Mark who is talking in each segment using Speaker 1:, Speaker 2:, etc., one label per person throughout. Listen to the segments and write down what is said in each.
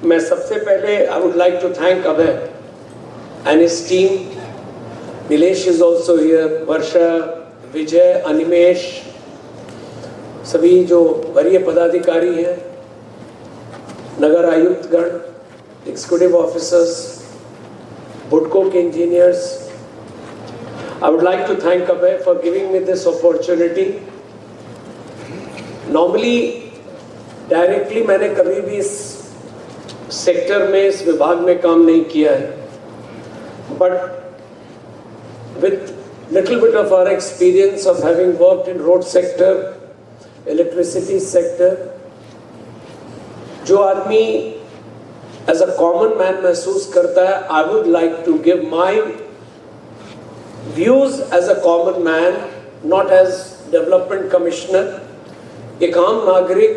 Speaker 1: मैं सबसे पहले I would like to thank Abhay and his team. Nilesh is also here, Varsha, Vijay, Animesh, सभी जो वरीय पदाधिकारी हैं, नगर आयुक्तगण, एग्जीक्यूटिव ऑफिसर्स, बुडको के engineers. I would like to thank Abhay for giving me this opportunity. Normally, directly मैंने कभी भी इस सेक्टर में, इस विभाग में काम नहीं किया है, but with little bit of our experience of having worked in road sector, electricity sector, जो आदमी as a common man महसूस करता है, I would like to give my views as a common man, not as development commissioner. एक आम नागरिक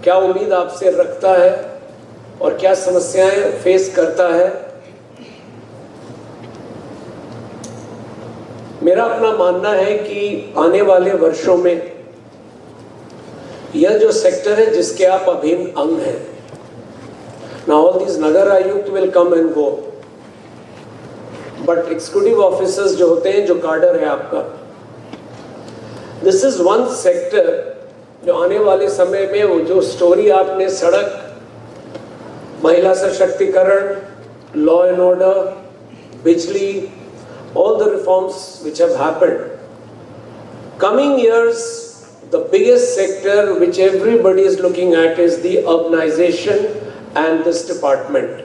Speaker 1: क्या उम्मीद आपसे रखता है और क्या समस्याएं फेस करता है. मेरा अपना मानना है कि आने वाले वर्षों में यह जो सेक्टर है जिसके आप अभिन्न अंग हैं. Now all these नगर आयुक्त will come and go, but executive officers जो होते हैं, जो कार्डर है आपका, this is one sector जो आने वाले समय में वो जो स्टोरी आपने सड़क, महिला सशक्तिकरण, लॉ एंड ऑर्डर, बिजली, all the reforms which have happened, coming years the biggest sector which everybody is looking at is the urbanization and this department.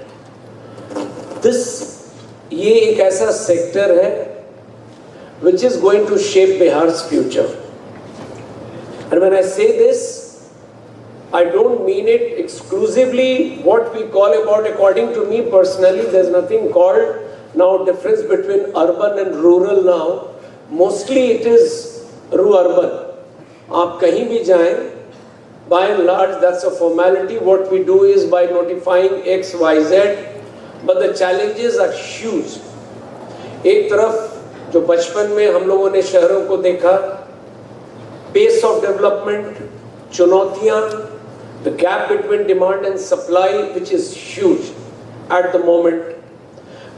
Speaker 1: ये एक ऐसा सेक्टर है which is going to shape Bihar's future. And when I say this, I don't mean it exclusively what we call about, according to me personally, there's nothing called now difference between urban and rural now. Mostly it is rural-urban. आप कहीं भी जाएं, by and large that's a formality. What we do is by notifying X, Y, Z, but the challenges are huge. एक तरफ जो बचपन में हम लोगों ने शहरों को देखा, pace of development, चुनौतियां, the gap between demand and supply which is huge at the moment.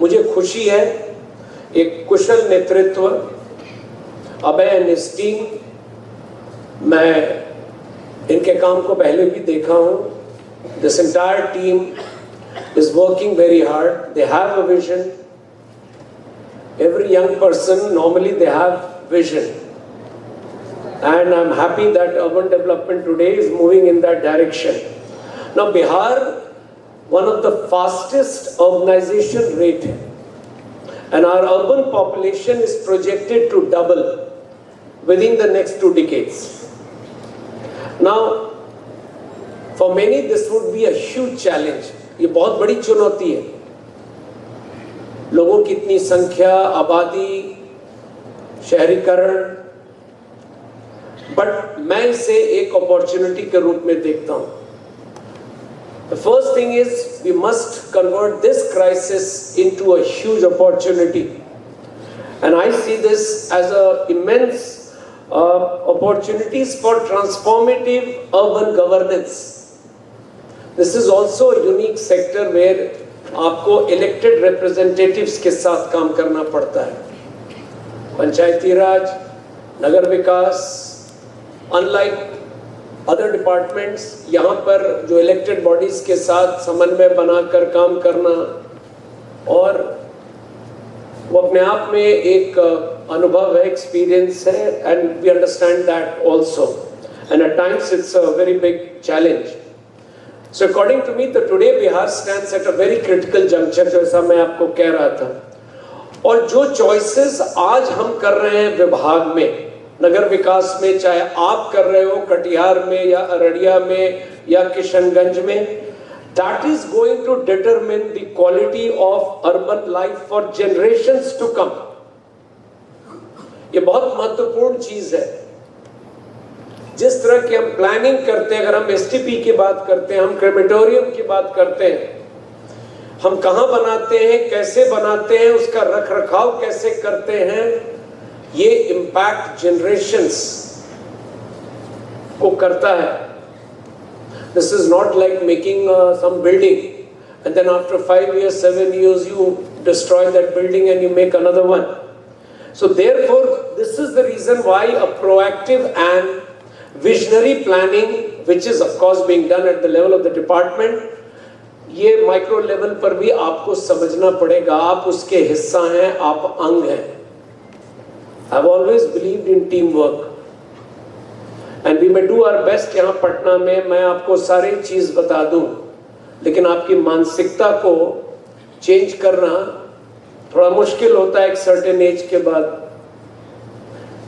Speaker 1: मुझे खुशी है एक कुशल नेतृत्व, अभय एंड हिज टीम, मैं इनके काम को पहले भी देखा हूँ. This entire team is working very hard. They have a vision. Every young person normally they have vision. And I'm happy that urban development today is moving in that direction. Now Bihar, one of the fastest urbanization rate, and our urban population is projected to double within the next 2 decades. Now, for many this would be a huge challenge. ये बहुत बड़ी चुनौती है. लोगों की इतनी संख्या, आबादी, शहरीकरण, बट मैं इसे एक अपॉर्चुनिटी के रूप में देखता हूं. The first thing is we must convert this crisis into a huge opportunity, and I see this as a immense opportunities for transformative urban governance. This is also a unique sector where आपको elected representatives के साथ काम करना पड़ता है. पंचायती राज, नगर विकास, unlike other departments, यहाँ पर जो elected bodies के साथ समन्वय बनाकर काम करना, और वो अपने आप में एक अनुभव है, experience है, and we understand that also, and at times it's a very big challenge. So according to me, the today Bihar stands at a very critical juncture, जैसा मैं आपको कह रहा था. और जो choices आज हम कर रहे हैं विभाग में, नगर विकास में, चाहे आप कर रहे हो कटिहार में या अररिया में या किशनगंज में, that is going to determine the quality of urban life for generations to come. ये बहुत महत्वपूर्ण चीज है. जिस तरह की हम प्लानिंग करते हैं, अगर हम एसटीपी की बात करते हैं, हम क्रेमेटोरियम की बात करते हैं, हम कहाँ बनाते हैं, कैसे बनाते हैं, उसका रख रखाव कैसे करते हैं, ये इम्पैक्ट जनरेशंस को करता है. This is not like making some building and then after 5 years, 7 years, you destroy that building and you make another one. So therefore, this is the reason why a proactive and visionary planning, which is of course being done at the level of the department, ये micro level पर भी आपको समझना पड़ेगा, आप उसके हिस्सा हैं, आप अंग हैं. I've always believed in teamwork. And we may do our best यहाँ पटना में मैं आपको सारी चीज़ बता दूँ, लेकिन आपकी मानसिकता को चेंज करना थोड़ा मुश्किल होता है एक सर्टेन एज के बाद.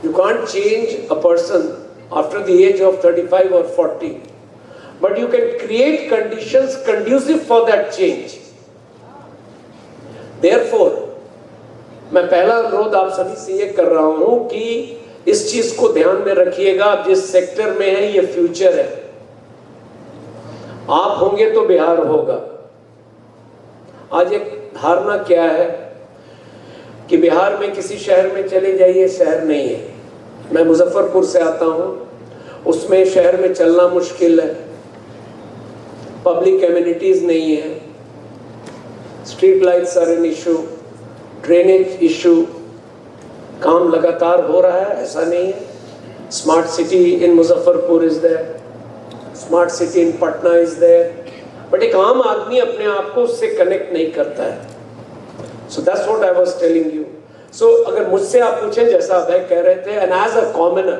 Speaker 1: You can't change a person after the age of 35 or 40, but you can create conditions conducive for that change. Therefore, मैं पहला अनुरोध आप सभी से ये कर रहा हूँ कि इस चीज को ध्यान में रखिएगा. आप जिस सेक्टर में हैं ये फ्यूचर है. आप होंगे तो बिहार होगा. आज एक धारणा क्या है कि बिहार में किसी शहर में चले जाइए, शहर नहीं है. मैं मुजफ्फरपुर से आता हूं, उसमें शहर में चलना मुश्किल है, पब्लिक एमिनिटीज नहीं है, street lights are an issue, drainage issue. काम लगातार हो रहा है, ऐसा नहीं है. Smart city in Muzaffarpur is there, smart city in Patna is there, but एक आम आदमी अपने आप को उससे कनेक्ट नहीं करता है. So that's what I was telling you. So अगर मुझसे आप पूछें, जैसा अभय कह रहे थे, and as a commoner,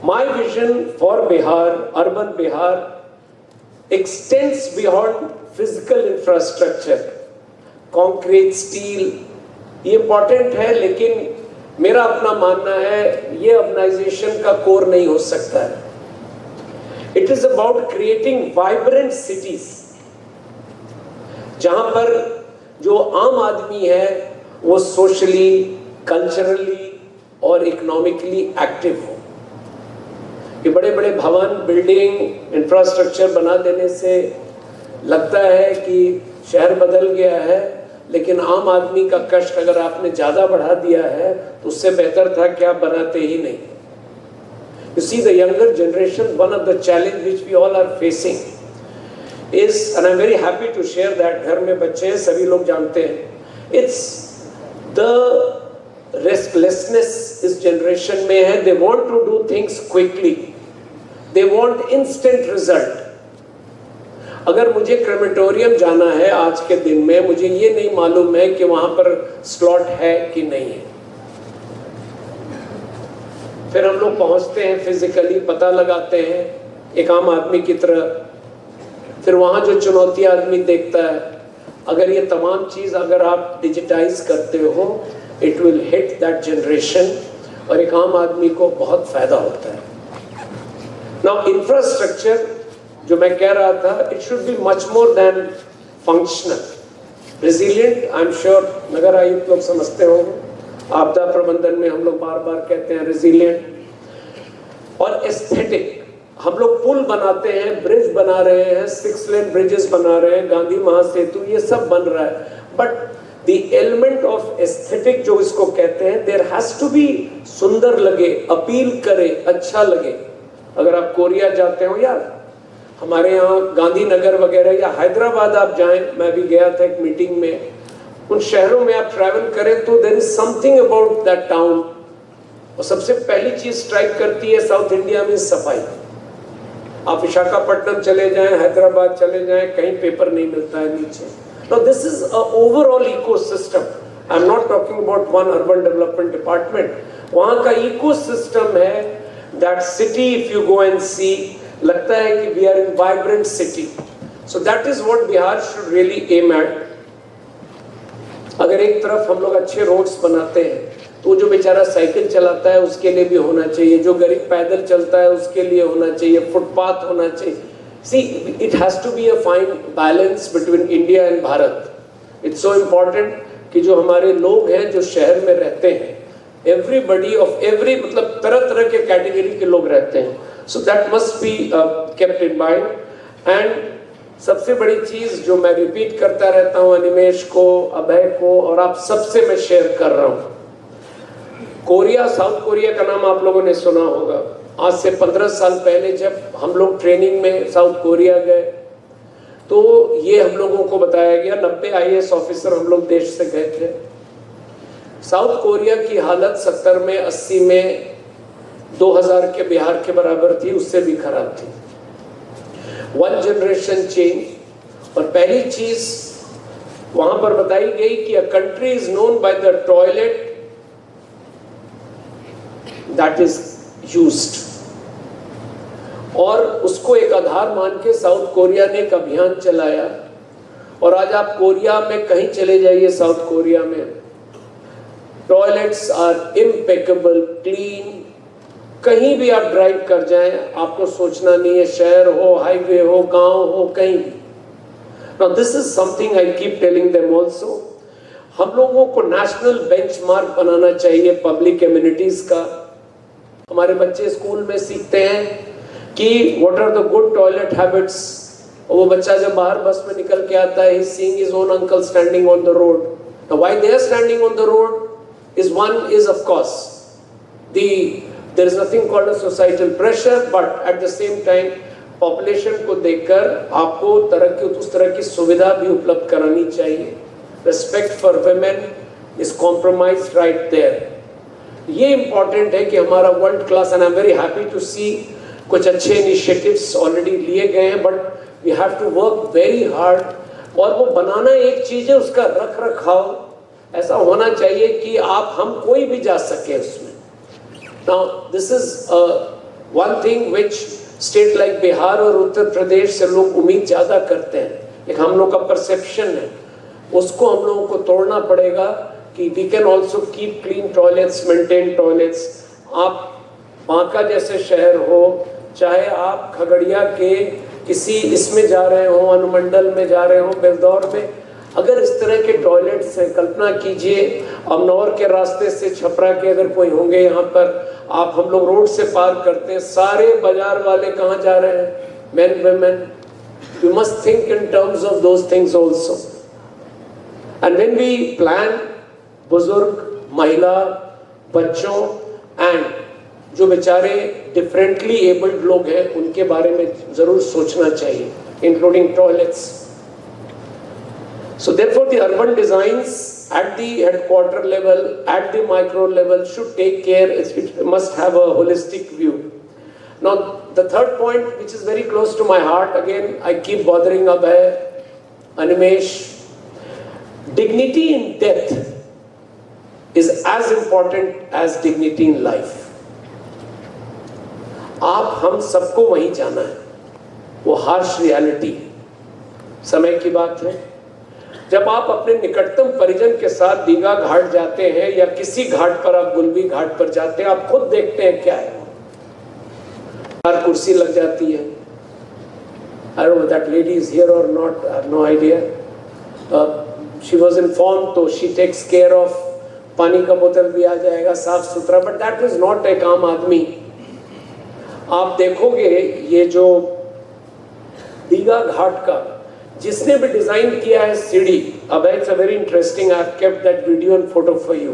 Speaker 1: my vision for Bihar, urban Bihar, extends beyond physical infrastructure. Concrete, steel ये इंपॉर्टेंट है, लेकिन मेरा अपना मानना है ये अर्बनाइजेशन का कोर नहीं हो सकता है. It is about creating vibrant cities, जहां पर जो आम आदमी है वो सोशली, कल्चरली और इकोनॉमिकली एक्टिव हो. ये बड़े बड़े भवन, बिल्डिंग, इंफ्रास्ट्रक्चर बना देने से लगता है कि शहर बदल गया है, लेकिन आम आदमी का कष्ट अगर आपने ज़्यादा बढ़ा दिया है तो उससे बेहतर था कि आप बनाते ही नहीं. You see, the younger generation, one of the challenge which we all are facing is, and I'm very happy to share that, घर में बच्चे हैं, सभी लोग जानते हैं, it's the restlessness इस generation में है. They want to do things quickly, they want instant result. अगर मुझे क्रेमेटोरियम जाना है आज के दिन में, मुझे ये नहीं मालूम है कि वहां पर स्लॉट है कि नहीं है. फिर हम लोग पहुंचते हैं, फिजिकली पता लगाते हैं एक आम आदमी की तरह. फिर वहां जो चुनौती आदमी देखता है, अगर ये तमाम चीज अगर आप डिजिटाइज करते हो, it will hit that generation और एक आम आदमी को बहुत फायदा होता है. नाउ इंफ्रास्ट्रक्चर जो मैं कह रहा था, it should be much more than functional, resilient. I am sure नगर आयुक्त लोग समझते होंगे, आपदा प्रबंधन में हम लोग बार बार कहते हैं रेजिलिएंट. और एस्थेटिक, हम लोग पुल बनाते हैं, ब्रिज बना रहे हैं, 6 लेन ब्रिजेस बना रहे हैं, गांधी महासेतु, ये सब बन रहा है, but the element of aesthetic जो इसको कहते हैं, देयर हैज टू बी सुंदर लगे, अपील करे, अच्छा लगे. अगर आप कोरिया जाते हो या हमारे यहाँ गांधीनगर वगैरह या हैदराबाद आप जाएं, मैं भी गया था एक मीटिंग में, उन शहरों में आप ट्रैवल करें तो there is something about that town. और सबसे पहली चीज स्ट्राइक करती है साउथ इंडिया में सफाई. आप विशाखापट्टनम चले जाएं, हैदराबाद चले जाएं, कहीं पेपर नहीं मिलता है नीचे. Now this is a overall ecosystem. I am not talking about one urban development department. वहां का इकोसिस्टम है. That city if you go and see, लगता है कि we are in vibrant city. So that is what Bihar should really aim at. अगर एक तरफ हम लोग अच्छे रोड्स बनाते हैं तो जो बेचारा साइकिल चलाता है उसके लिए भी होना चाहिए, जो गरीब पैदल चलता है उसके लिए होना चाहिए, फुटपाथ होना चाहिए. See, it has to be a fine balance between India and Bharat. It's so important कि जो हमारे लोग हैं जो शहर में रहते हैं, एवरीबडी ऑफ एवरी, मतलब तरह तरह के कैटेगरी के लोग रहते हैं. So that must be kept in mind. And सबसे बड़ी चीज जो मैं रिपीट करता रहता हूँ अनिमेश को, अभय को और आप सबसे मैं शेयर कर रहा हूँ, कोरिया, साउथ कोरिया का नाम आप लोगों ने सुना होगा. आज से 15 साल पहले जब हम लोग ट्रेनिंग में साउथ कोरिया गए तो ये हम लोगों को बताया गया, 90 IAS ऑफिसर हम लोग देश से गए थे। साउथ कोरिया की हालत 70 में 80 में 2000 के बिहार के बराबर थी, उससे भी खराब थी। One generation change. और पहली चीज वहां पर बताई गई कि a country is known by the toilet that is used, और उसको एक आधार मान के साउथ कोरिया ने एक अभियान चलाया। और आज आप कोरिया में कहीं चले जाइए, साउथ कोरिया में टॉयलेट्स आर इम्पेकेबल, क्लीन। कहीं भी आप ड्राइव कर जाएं, आपको सोचना नहीं है, शहर हो, हाईवे हो, गांव हो, कहीं भी। Now this is something I keep telling them also. हम लोगों को नेशनल बेंचमार्क बनाना चाहिए पब्लिक एमिनिटीज का। हमारे बच्चे स्कूल में सीखते हैं कि what are the good toilet habits. और वो बच्चा जब बाहर बस में निकल के आता है, he is seeing his own uncle standing on the road. Now why they are standing on the road is of course there is nothing called a societal pressure, but at the same time population को देखकर आपको उस तरह की सुविधा भी उपलब्ध करानी चाहिए। Respect for women is compromised right there. ये इंपॉर्टेंट है कि हमारा world class, and I am very happy to see कुछ अच्छे इनिशिएटिव्स ऑलरेडी लिए गए हैं, but we have to work very hard. और वो बनाना एक चीज है, उसका रख रखाव ऐसा होना चाहिए कि हम कोई भी जा सके उसमें। Now this is one thing which state like Bihar और उत्तर प्रदेश से लोग उम्मीद ज़्यादा करते हैं। एक हम लोग का परसेप्शन है, उसको हम लोगों को तोड़ना पड़ेगा कि we can also keep clean toilets, maintain toilets. आप बांका जैसे शहर हो, चाहे आप खगड़िया के किसी इसमें जा रहे हो, अनुमंडल में जा रहे हो, बेलदौर में, अगर इस तरह के टॉयलेट्स हैं, कल्पना कीजिए अमनौर के रास्ते से छपरा के अगर कोई होंगे यहाँ पर, आप हम लोग रोड से पार करते हैं, सारे बाजार वाले कहाँ जा रहे हैं? Men women. We must think in terms of those things also. And when we plan, बुजुर्ग, महिला, बच्चों एंड जो बेचारे डिफरेंटली एबल्ड लोग हैं, उनके बारे में जरूर सोचना चाहिए, including toilets. So therefore the urban designs at the headquarter level, at the micro level should take care, it must have a holistic view. Now the third point, which is very close to my heart, again I keep bothering Abhay, Animesh, dignity in death is as important as dignity in life. आप हम सबको वहीं जाना है, वो harsh reality, समय की बात है। जब आप अपने निकटतम परिजन के साथ दीघा घाट जाते हैं या किसी घाट पर, आप गुलबी घाट पर जाते हैं, आप खुद देखते हैं क्या है, कुर्सी लग जाती है। I don't know that lady is here or not, I have no idea. She was informed, तो she takes care of, पानी का बोतल भी आ जाएगा साफ सुथरा, but that is not एक आम आदमी। आप देखोगे ये जो दीघा घाट का जिसने भी डिजाइन किया है सीढ़ी, अब it's a very interesting, I have kept that video and photo for you.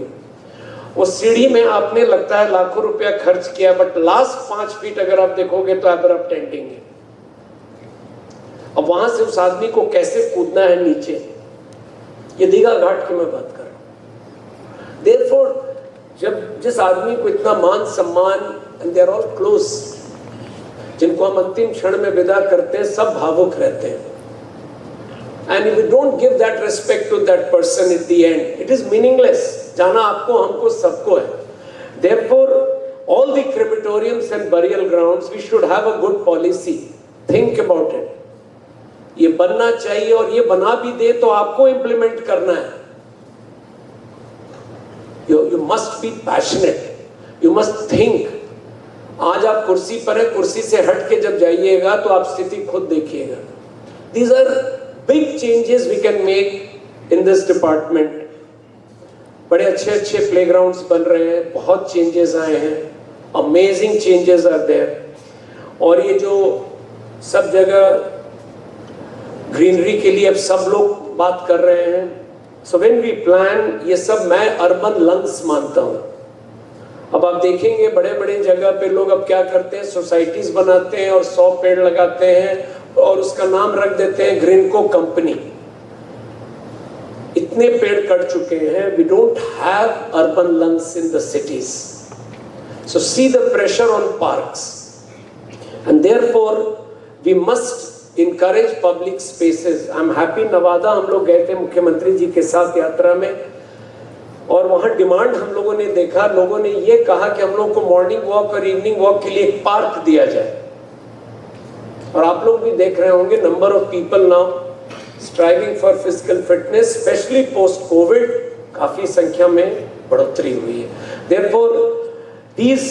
Speaker 1: वो सीढ़ी में आपने लगता है लाखों रुपया खर्च किया, बट लास्ट 5 फीट अगर आप देखोगे तो एब्रप्ट एंडिंग है। अब वहां से उस आदमी को कैसे कूदना है नीचे, ये दीघा घाट की मैं बात कर रहा हूं। देयरफॉर जब जिस आदमी को इतना मान सम्मान, and they are all close, जिनको हम अंतिम क्षण में विदा करते हैं, सब भावुक रहते हैं। And if you don't give that respect to that person at the end, it is meaningless. जाना आपको, हमको, सबको है। Therefore, all the crematoriums and burial grounds, we should have a good policy. Think about it. ये बनना चाहिए, और ये बना भी दे तो आपको implement करना है। You must be passionate. You must think. आज आप कुर्सी पर हैं, कुर्सी से हट के जब जाइएगा तो आप स्थिति खुद देखिएगा। These are big changes we can make in this department. बड़े अच्छे अच्छे प्लेग्राउंड्स बन रहे हैं, बहुत चेंजेस आए हैं, अमेजिंग चेंजेस आर देयर। और ये जो सब जगह ग्रीनरी के लिए अब सब लोग बात कर रहे हैं, सो व्हेन वी प्लान, ये सब मैं अर्बन लंग्स मानता हूँ। अब आप देखेंगे बड़े बड़े जगह पे लोग अब क्या करते हैं, सोसाइटीज बनाते हैं और 100 पेड़ लगाते हैं और उसका नाम रख देते हैं ग्रीनको कंपनी। इतने पेड़ कट चुके हैं, we don't have urban lungs in the cities. So see the pressure on parks and therefore we must encourage public spaces. I am happy, Nawada हम लोग गए थे मुख्यमंत्री जी के साथ यात्रा में, और वहां डिमांड हम लोगों ने देखा, लोगों ने ये कहा कि हम लोग को मॉर्निंग वॉक और इवनिंग वॉक के लिए एक पार्क दिया जाए। और आप लोग भी देख रहे होंगे number of people now striving for physical fitness, specially post Covid, काफी संख्या में बढ़ोतरी हुई है। देयरफॉर दीज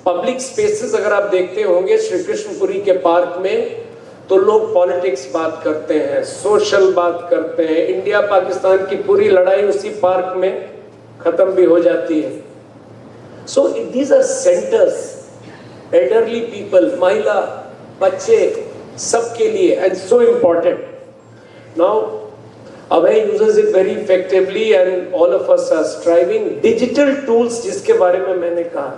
Speaker 1: पब्लिक स्पेसेस अगर आप देखते होंगे श्री कृष्णपुरी के पार्क में, तो लोग पॉलिटिक्स बात करते हैं, सोशल बात करते हैं, इंडिया पाकिस्तान की पूरी लड़ाई उसी पार्क में खत्म भी हो जाती है। So these are centres, elderly people, महिला, बच्चे, सबके लिए, and so important. Now Abhay uses it very effectively and all of us are striving. Digital tools जिसके बारे में मैंने कहा,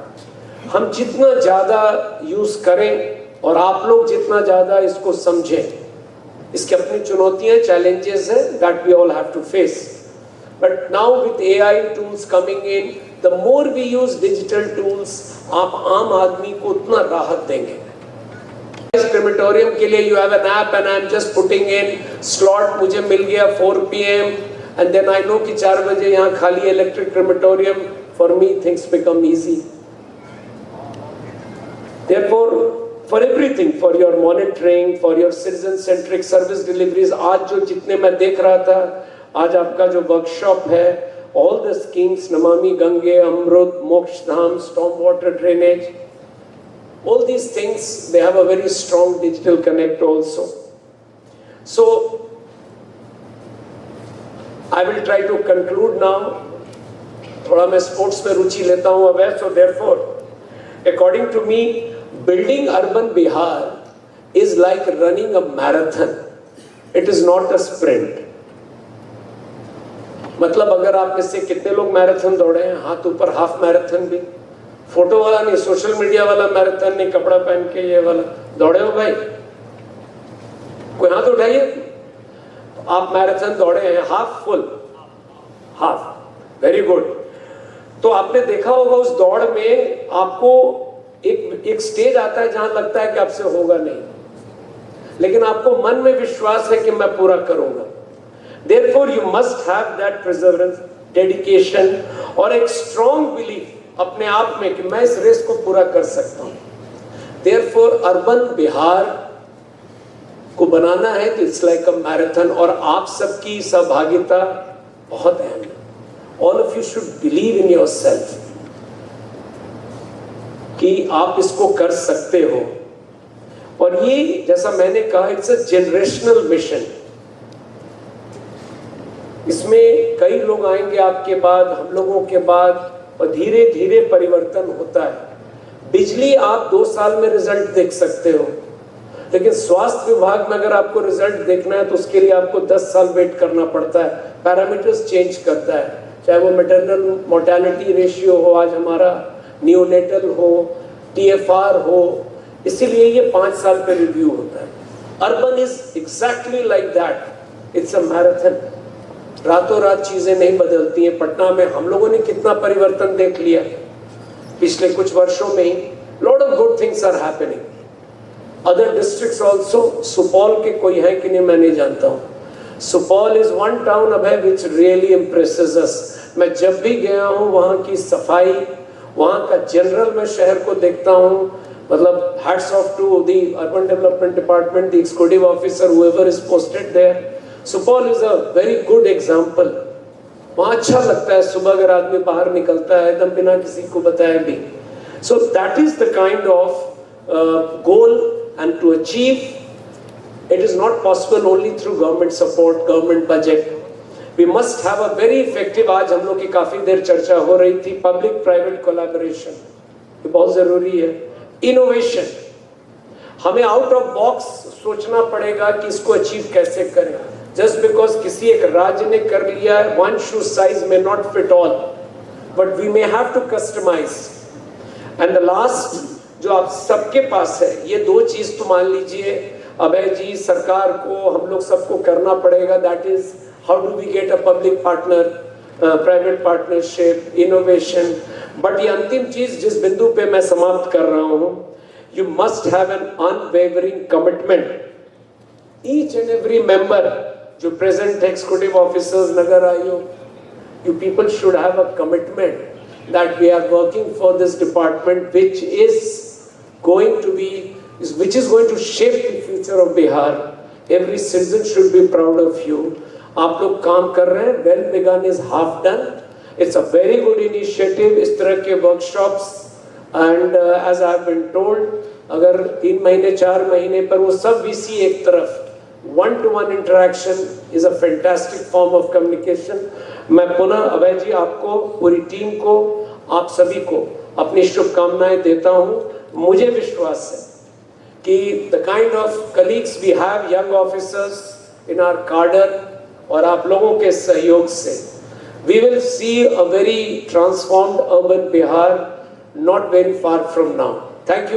Speaker 1: हम जितना ज्यादा यूज करें और आप लोग जितना ज्यादा इसको समझें, इसकी अपनी चुनौतियां, चैलेंजेस हैं that we all have to face. But now with AI tools coming in, the more we use digital tools, आप आम आदमी को उतना राहत देंगे। इस क्रेमेटोरियम के लिए you have an app and I'm just putting in slot, मुझे मिल गया 4 PM and then I know कि 4 बजे यहाँ खाली electric crematorium, for me things become easy. Therefore, for everything, for your monitoring, for your citizen-centric service deliveries, आज जो जितने मैं देख रहा था, आज आपका जो वर्कशॉप है, all the schemes, Namami Gange, Amrut, Moksh Dham, storm water drainage, all these things, they have a very strong digital connect also. So I will try to conclude now. थोड़ा मैं स्पोर्ट्स में रुचि लेता हूँ अब, so therefore according to me building urban Bihar is like running a marathon. It is not a sprint. मतलब अगर आप में से कितने लोग मैराथन दौड़े हैं, हाथ ऊपर, हाफ मैराथन भी, फोटो वाला नहीं, सोशल मीडिया वाला मैराथन नहीं, कपड़ा पहन के ये वाला, दौड़े हो भाई? कोई हाथ उठाइए। आप मैराथन दौड़े हैं, half, full, half, very good. तो आपने देखा होगा उस दौड़ में आपको एक स्टेज आता है जहां लगता है कि आपसे होगा नहीं, लेकिन आपको मन में विश्वास है कि मैं पूरा करूंगा। Therefore, you must have that perseverance, dedication और एक strong belief अपने आप में कि मैं इस रेस को पूरा कर सकता हूँ। Therefore, urban बिहार को बनाना है तो it's like a marathon, और आप सबकी सहभागिता बहुत अहम है। All of you should believe in yourself कि आप इसको कर सकते हो। और ये जैसा मैंने कहा, it's a generational mission। इसमें कई लोग आएंगे आपके बाद, हम लोगों के बाद, और धीरे धीरे परिवर्तन होता है। बिजली आप 2 साल में रिजल्ट देख सकते हो, लेकिन स्वास्थ्य विभाग में अगर आपको रिजल्ट देखना है तो उसके लिए आपको 10 साल वेट करना पड़ता है। पैरामीटर्स चेंज करता है, चाहे वो मैटरनल मोर्टेलिटी रेशियो हो, आज हमारा नियोनेटल हो, TFR हो, इसीलिए ये 5 साल पे रिव्यू होता है। Urban is exactly like that, it's a marathon. रातों रात चीजें नहीं बदलती हैं। पटना में हम लोगों ने कितना परिवर्तन देख लिया पिछले कुछ वर्षों में ही। Lot of good things are happening. Other districts also, Supaul के कोई है कि नहीं मैं नहीं जानता हूँ। Supaul is one town Abhay which really impresses us. मैं जब भी गया हूँ वहाँ की सफाई, वहाँ का जनरल मैं शहर को देखता हूँ, मतलब hats off to the urban development department, the executive officer, whoever is posted there. Supaul is a very good example. वहाँ अच्छा लगता है सुबह अगर आदमी बाहर निकलता है एकदम बिना किसी को बताए भी। So that is the kind of goal, and to achieve it is not possible only through government support, government budget. We must have a very effective, आज हम लोग की काफी देर चर्चा हो रही थी, पब्लिक प्राइवेट कोलैबोरेशन, ये बहुत जरूरी है। इनोवेशन, हमें आउट ऑफ बॉक्स सोचना पड़ेगा कि इसको अचीव कैसे करें। जस्ट बिकॉज किसी एक राज्य ने कर लिया है, one shoe size may not fit all, but we may have to customize and the last जो आप सबके पास है, ये दो चीज तो मान लीजिए अभय जी, सरकार को, हम लोग सबको करना पड़ेगा, that is how do we get a public partner, private partnership, innovation. But ये अंतिम चीज जिस बिंदु पे मैं समाप्त कर रहा हूं, you must have an unwavering commitment, each and every member, जो प्रेजेंट एग्जीक्यूटिव ऑफिसर्स नगर आयोग, you people should have a commitment that we are working for this department which is going to shape the future of Bihar. Every citizen should be proud of you. आप लोग काम कर रहे हैं, well begun is half done. It's a very good initiative, इस तरह के workshops, and as I have been told, अगर 3 महीने 4 महीने पर वो सब VC एक तरफ, one-to-one interaction is a fantastic form of communication. मैं पुनः अभय जी आपको, पूरी टीम को, आप सभी को अपनी शुभकामनाएं देता हूं। मुझे विश्वास है कि the kind of colleagues we have, young officers in our cadre, और आप लोगों के सहयोग से we will see a very transformed urban Bihar not very far from now. Thank you.